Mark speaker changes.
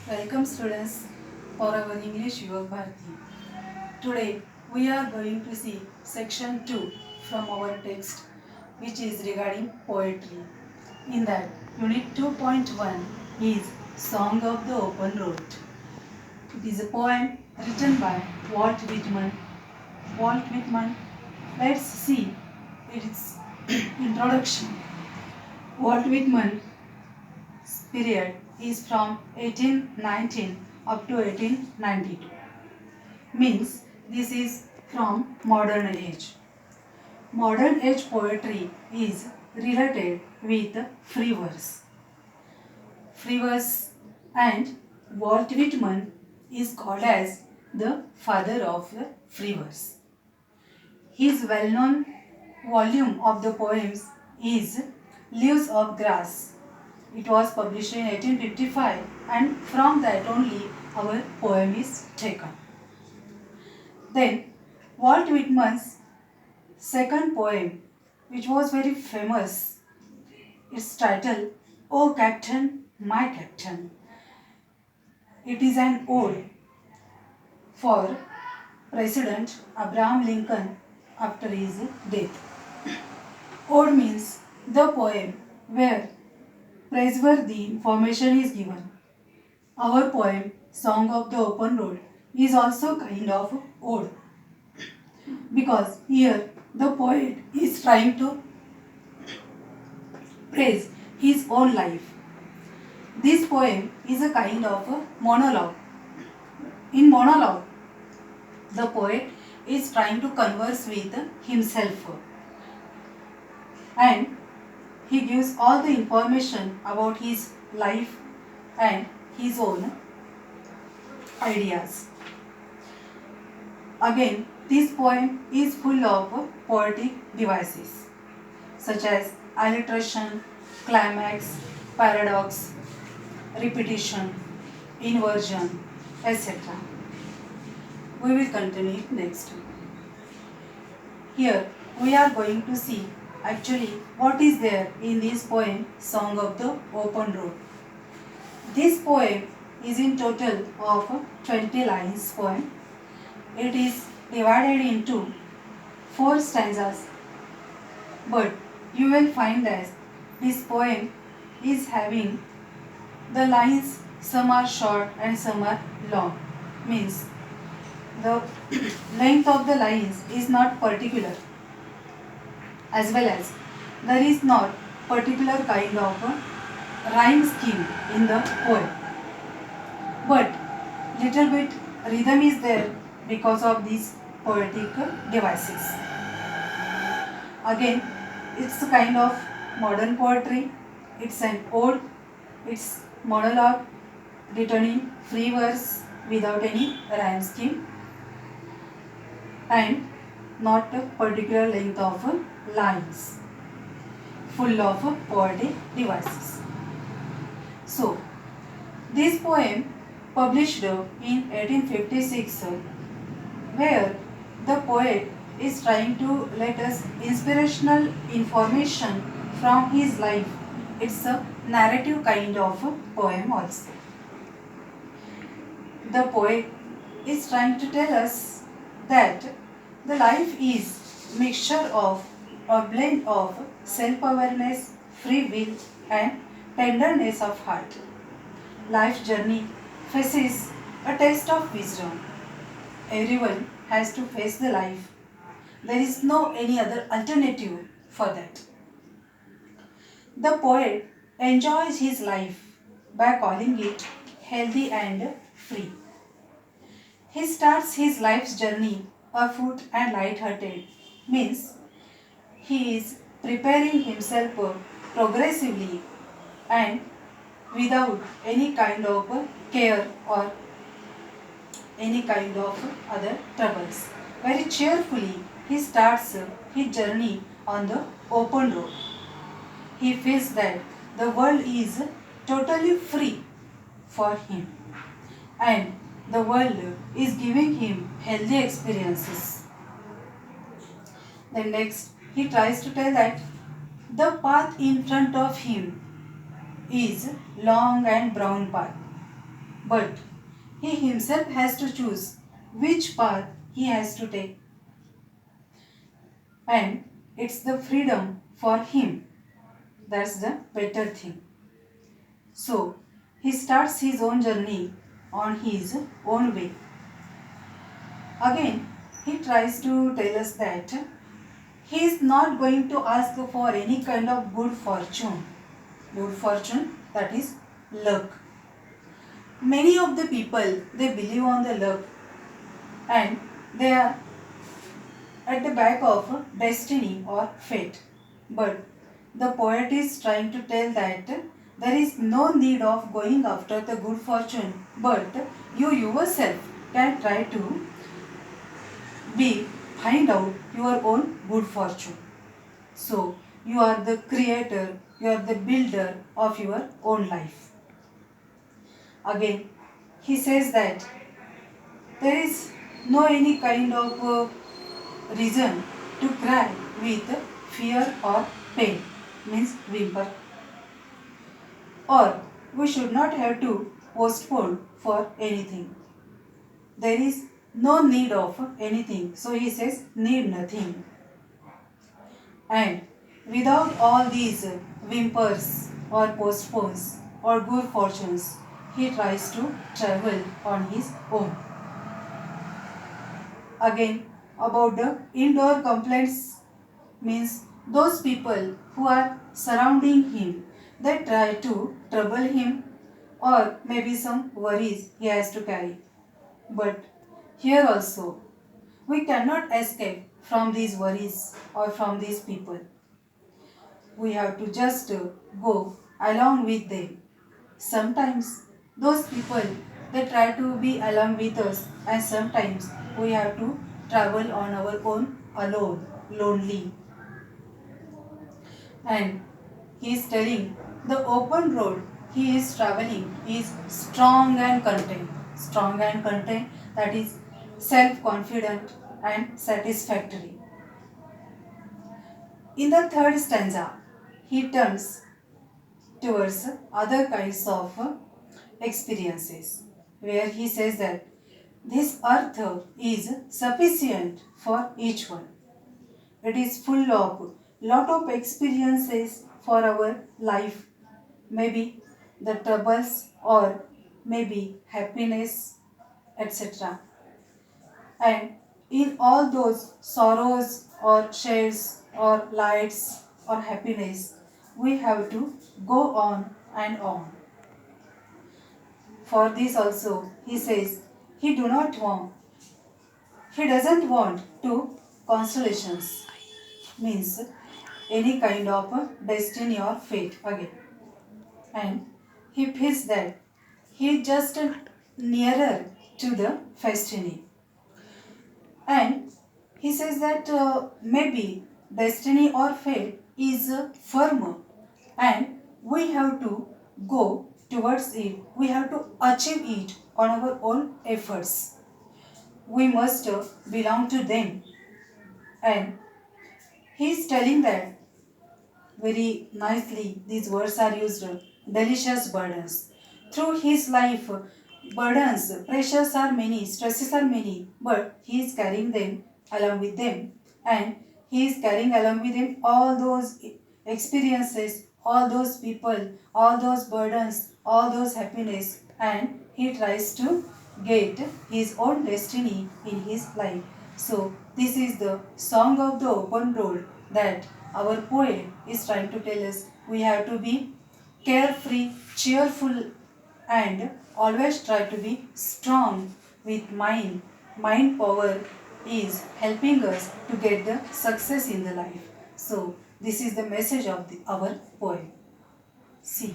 Speaker 1: Welcome students for our English Yog Bharati. Today we are going to see section 2 from our text which is regarding poetry. In that unit 2.1 is Song of the Open Road. It is a poem written by Walt Whitman. Walt Whitman. Let's see its introduction. Walt Whitman period is from 1819 up to 1892. Means this is from modern age. Modern age poetry is related with free verse. Free verse, and Walt Whitman is called as the father of the free verse. His well-known volume of the poems is Leaves of Grass. It was published in 1855, and from that only our poem is taken. Then Walt Whitman's second poem, which was very famous, its title, "O Captain, My Captain." It is an ode for President Abraham Lincoln after his death. Ode means the poem where praiseworthy information is given. Our poem, Song of the Open Road, is also kind of ode, because here the poet is trying to praise his own life. This poem is a kind of a monologue. In monologue, the poet is trying to converse with himself, and he gives all the information about his life and his own ideas. Again, this poem is full of poetic devices such as alliteration, climax, paradox, repetition, inversion, etc. We will continue next. Here we are going to see actually what is there in this poem, Song of the Open Road. This poem is in total of 20 lines poem. It is divided into 4 stanzas, but you will find that this poem is having the lines, some are short and some are long. Means the length of the lines is not particular, as well as there is not particular kind of a rhyme scheme in the poem, but little bit rhythm is there because of these poetic devices. Again, it's a kind of modern poetry. It's an ode, it's monologue written in free verse without any rhyme scheme, and not a particular length of lines, full of poetic devices. So, this poem published in 1856, where the poet is trying to let us inspirational information from his life. It's a narrative kind of a poem also. The poet is trying to tell us that the life is mixture of a blend of self-awareness, free will, and tenderness of heart. Life journey faces a test of wisdom. Everyone has to face the life. There is no any other alternative for that. The poet enjoys his life by calling it healthy and free. He starts his life's journey afoot and light-hearted, means he is preparing himself progressively and without any kind of care or any kind of other troubles. Very cheerfully, he starts his journey on the open road. He feels that the world is totally free for him, and the world is giving him healthy experiences. Then next, he tries to tell that the path in front of him is long and brown path. but he himself has to choose which path he has to take, and it's the freedom for him. That's the better thing. So he starts his own journey on his own way. Again, he tries to tell us that he is not going to ask for any kind of good fortune. Good fortune, that is luck. Many of the people, they believe on the luck, and they are at the back of destiny or fate. But the poet is trying to tell that there is no need of going after the good fortune, but you yourself can try to find out your own good fortune. So you are the creator, you are the builder of your own life. Again, he says that there is no any kind of reason to cry with fear or pain, means whimper, or we should not have to postpone for anything. There is no need of anything, so he says need nothing. And without all these whimpers or postpones or good fortunes, he tries to travel on his own. Again, about the indoor complaints, means those people who are surrounding him, they try to trouble him, or maybe some worries he has to carry. But here also, we cannot escape from these worries or from these people. We have to just go along with them. Sometimes those people, they try to be along with us, and sometimes we have to travel on our own alone, lonely. And he is telling the open road he is traveling is strong and content. Strong and content, that is self confident and satisfactory. In the third stanza, he turns towards other kinds of experiences, where he says that this earth is sufficient for each one. It is full of lot of experiences for our life, maybe the troubles or maybe happiness, etc. And in all those sorrows or shades or lights or happiness, we have to go on and on. For this also, he says, he doesn't want to constellations, means any kind of destiny or fate again. And he feels that he is just nearer to the destiny. And he says that maybe destiny or fate is firm, and we have to go towards it. We have to achieve it on our own efforts. We must belong to them. And he is telling that very nicely, these words are used, delicious burdens. Through his life, burdens, pressures are many, stresses are many, but he is carrying them along with them, and he is carrying along with him all those experiences, all those people, all those burdens, all those happiness, and he tries to get his own destiny in his life. So this is the song of the open road that our poet is trying to tell us. We have to be carefree, cheerful, and always try to be strong with mind. Mind power is helping us to get the success in the life. So this is the message of our poem. See.